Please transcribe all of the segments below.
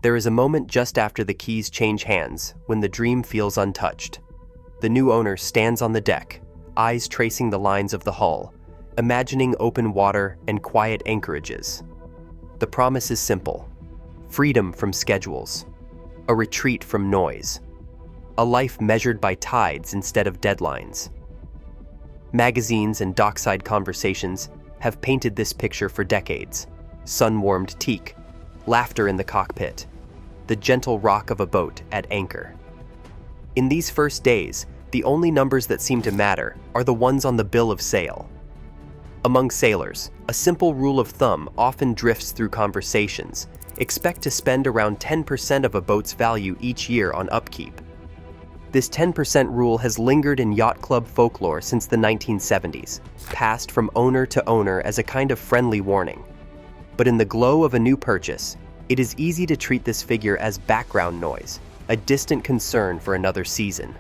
There is a moment just after the keys change hands when the dream feels untouched. The new owner stands on the deck, eyes tracing the lines of the hull, imagining open water and quiet anchorages. The promise is simple: freedom from schedules, a retreat from noise, a life measured by tides instead of deadlines. Magazines and dockside conversations have painted this picture for decades: sun-warmed teak, laughter in the cockpit, the gentle rock of a boat at anchor. In these first days, the only numbers that seem to matter are the ones on the bill of sale. Among sailors, a simple rule of thumb often drifts through conversations: expect to spend around 10% of a boat's value each year on upkeep. This 10% rule has lingered in yacht club folklore since the 1970s, passed from owner to owner as a kind of friendly warning. But in the glow of a new purchase, it is easy to treat this figure as background noise, a distant concern for another season.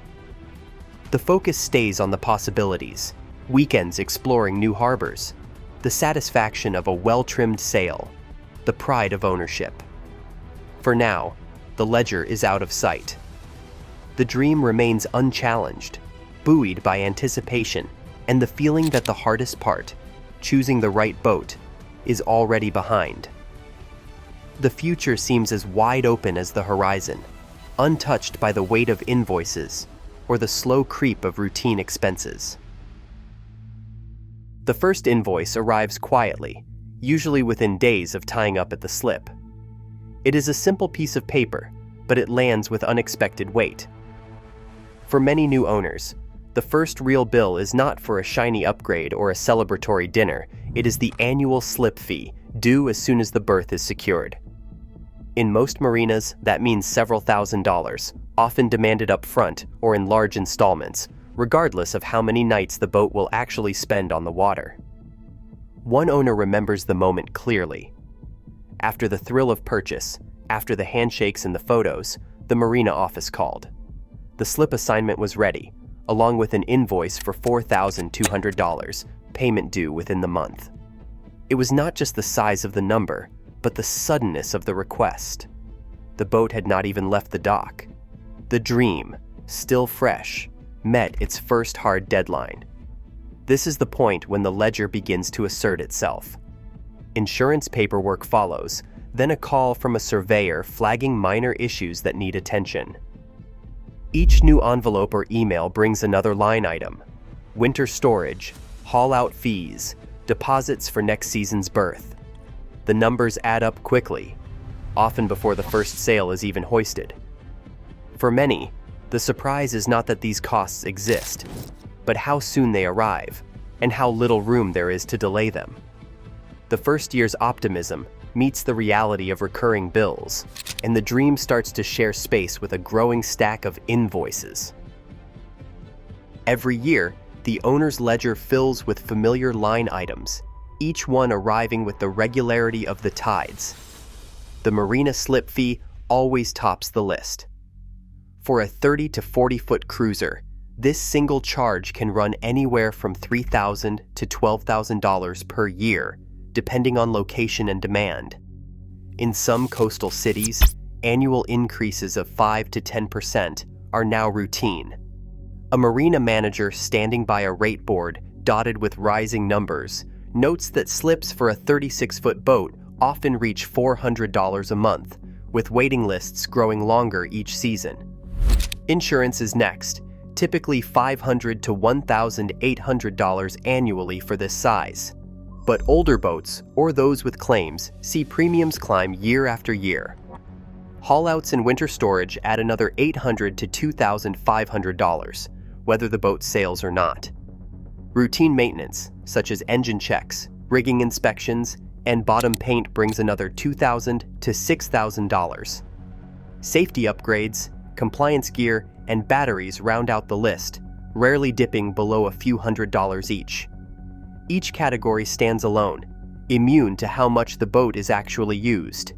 The focus stays on the possibilities: weekends exploring new harbors, the satisfaction of a well-trimmed sail, the pride of ownership. For now, the ledger is out of sight. The dream remains unchallenged, buoyed by anticipation and the feeling that the hardest part, choosing the right boat, is already behind. The future seems as wide open as the horizon, untouched by the weight of invoices or the slow creep of routine expenses. The first invoice arrives quietly, usually within days of tying up at the slip. It is a simple piece of paper, but it lands with unexpected weight. For many new owners, the first real bill is not for a shiny upgrade or a celebratory dinner. It is the annual slip fee, due as soon as the berth is secured. In most marinas, that means several $1,000s, often demanded up front or in large installments, regardless of how many nights the boat will actually spend on the water. One owner remembers the moment clearly. After the thrill of purchase, after the handshakes and the photos, the marina office called. The slip assignment was ready, along with an invoice for $4,200, payment due within the month. It was not just the size of the number, but the suddenness of the request. The boat had not even left the dock. The dream, still fresh, met its first hard deadline. This is the point when the ledger begins to assert itself. Insurance paperwork follows, then a call from a surveyor flagging minor issues that need attention. Each new envelope or email brings another line item: winter storage, haul-out fees, deposits for next season's berth. The numbers add up quickly, often before the first sail is even hoisted. For many, the surprise is not that these costs exist, but how soon they arrive, and how little room there is to delay them. The first year's optimism meets the reality of recurring bills, and the dream starts to share space with a growing stack of invoices. Every year, the owner's ledger fills with familiar line items, each one arriving with the regularity of the tides. The marina slip fee always tops the list. For a 30 to 40-foot cruiser, this single charge can run anywhere from $3,000 to $12,000 per year, depending on location and demand. In some coastal cities, annual increases of 5 to 10% are now routine. A marina manager standing by a rate board dotted with rising numbers notes that slips for a 36-foot boat often reach $400 a month, with waiting lists growing longer each season. Insurance is next, typically $500 to $1,800 annually for this size. But older boats, or those with claims, see premiums climb year after year. Haul-outs and winter storage add another $800 to $2,500, whether the boat sails or not. Routine maintenance, such as engine checks, rigging inspections, and bottom paint brings another $2,000 to $6,000. Safety upgrades, compliance gear, and batteries round out the list, rarely dipping below a few $100s each. Each category stands alone, immune to how much the boat is actually used.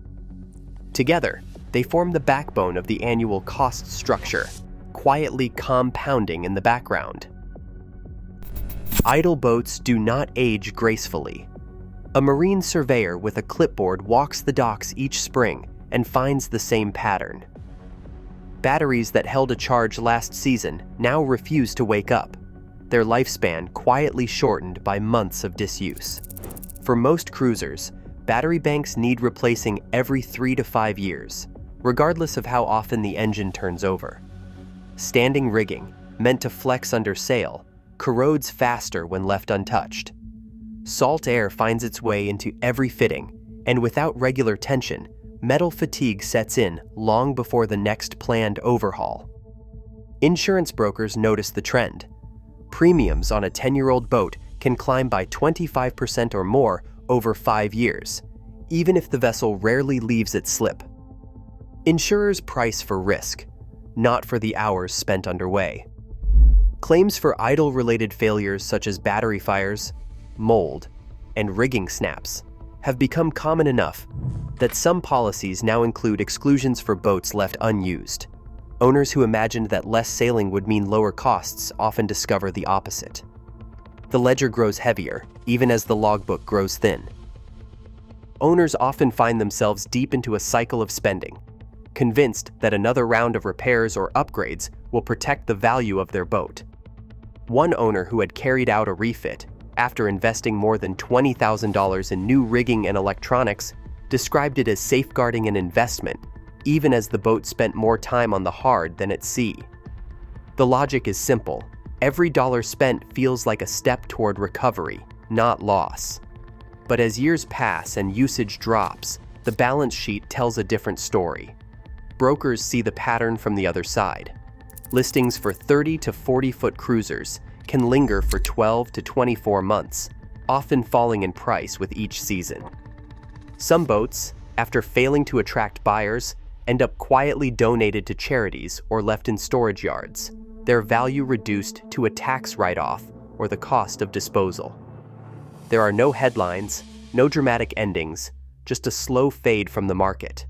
Together, they form the backbone of the annual cost structure, quietly compounding in the background. Idle boats do not age gracefully. A marine surveyor with a clipboard walks the docks each spring and finds the same pattern. Batteries that held a charge last season now refuse to wake up, their lifespan quietly shortened by months of disuse. For most cruisers, battery banks need replacing every 3 to 5 years, regardless of how often the engine turns over. Standing rigging, meant to flex under sail, corrodes faster when left untouched. Salt air finds its way into every fitting, and without regular tension, metal fatigue sets in long before the next planned overhaul. Insurance brokers notice the trend. Premiums on a 10-year-old boat can climb by 25% or more over 5 years, even if the vessel rarely leaves its slip. Insurers price for risk, not for the hours spent underway. Claims for idle-related failures such as battery fires, mold, and rigging snaps have become common enough that some policies now include exclusions for boats left unused. Owners who imagined that less sailing would mean lower costs often discover the opposite. The ledger grows heavier, even as the logbook grows thin. Owners often find themselves deep into a cycle of spending, convinced that another round of repairs or upgrades will protect the value of their boat. One owner who had carried out a refit, after investing more than $20,000 in new rigging and electronics, described it as safeguarding an investment, even as the boat spent more time on the hard than at sea. The logic is simple. Every dollar spent feels like a step toward recovery, not loss. But as years pass and usage drops, the balance sheet tells a different story. Brokers see the pattern from the other side. Listings for 30 to 40-foot cruisers can linger for 12 to 24 months, often falling in price with each season. Some boats, after failing to attract buyers, end up quietly donated to charities or left in storage yards, their value reduced to a tax write-off or the cost of disposal. There are no headlines, no dramatic endings, just a slow fade from the market.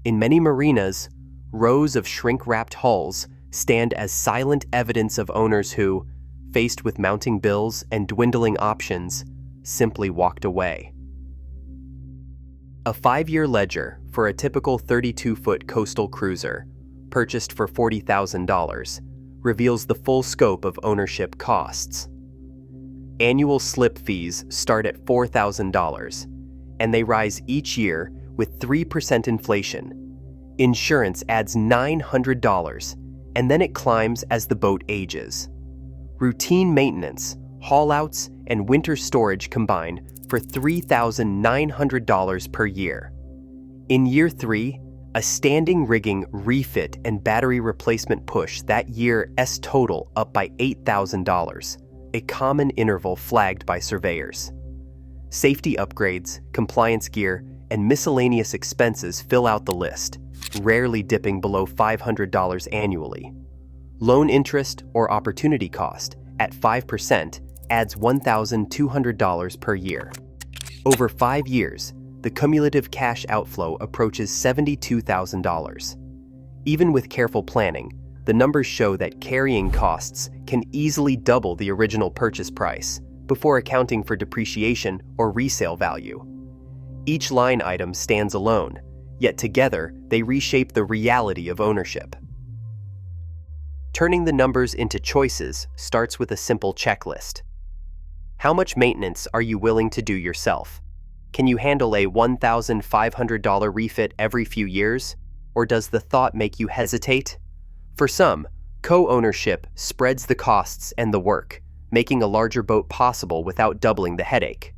In many marinas, rows of shrink-wrapped hulls stand as silent evidence of owners who, faced with mounting bills and dwindling options, simply walked away. A 5-year ledger for a typical 32-foot coastal cruiser, purchased for $40,000, reveals the full scope of ownership costs. Annual slip fees start at $4,000, and they rise each year with 3% inflation. Insurance adds $900, and then it climbs as the boat ages. Routine maintenance, haul-outs, and winter storage combine for $3,900 per year. In year 3, a standing rigging refit and battery replacement push that year's total up by $8,000, a common interval flagged by surveyors. Safety upgrades, compliance gear, and miscellaneous expenses fill out the list, rarely dipping below $500 annually. Loan interest or opportunity cost, at 5%, adds $1,200 per year. Over 5 years, the cumulative cash outflow approaches $72,000. Even with careful planning, the numbers show that carrying costs can easily double the original purchase price before accounting for depreciation or resale value. Each line item stands alone, yet together they reshape the reality of ownership. Turning the numbers into choices starts with a simple checklist. How much maintenance are you willing to do yourself? Can you handle a $1,500 refit every few years, or does the thought make you hesitate? For some, co-ownership spreads the costs and the work, making a larger boat possible without doubling the headache.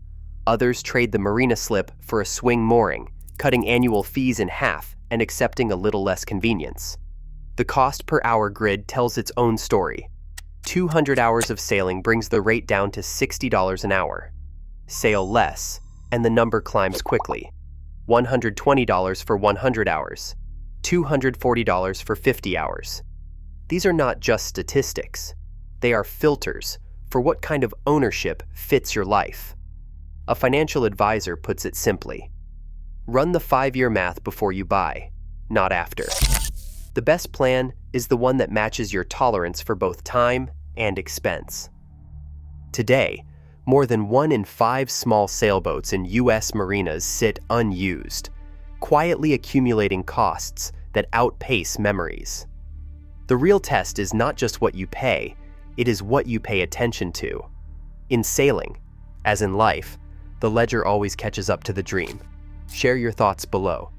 Others trade the marina slip for a swing mooring, cutting annual fees in half and accepting a little less convenience. The cost per hour grid tells its own story. 200 hours of sailing brings the rate down to $60 an hour. Sail less, and the number climbs quickly. $120 for 100 hours, $240 for 50 hours. These are not just statistics. They are filters for what kind of ownership fits your life. A financial advisor puts it simply: run the 5-year math before you buy, not after. The best plan is the one that matches your tolerance for both time and expense. Today, more than 1 in 5 small sailboats in U.S. marinas sit unused. quietly accumulating costs that outpace memories. The real test is not just what you pay, it is what you pay attention to. In sailing, as in life, the ledger always catches up to the dream. Share your thoughts below.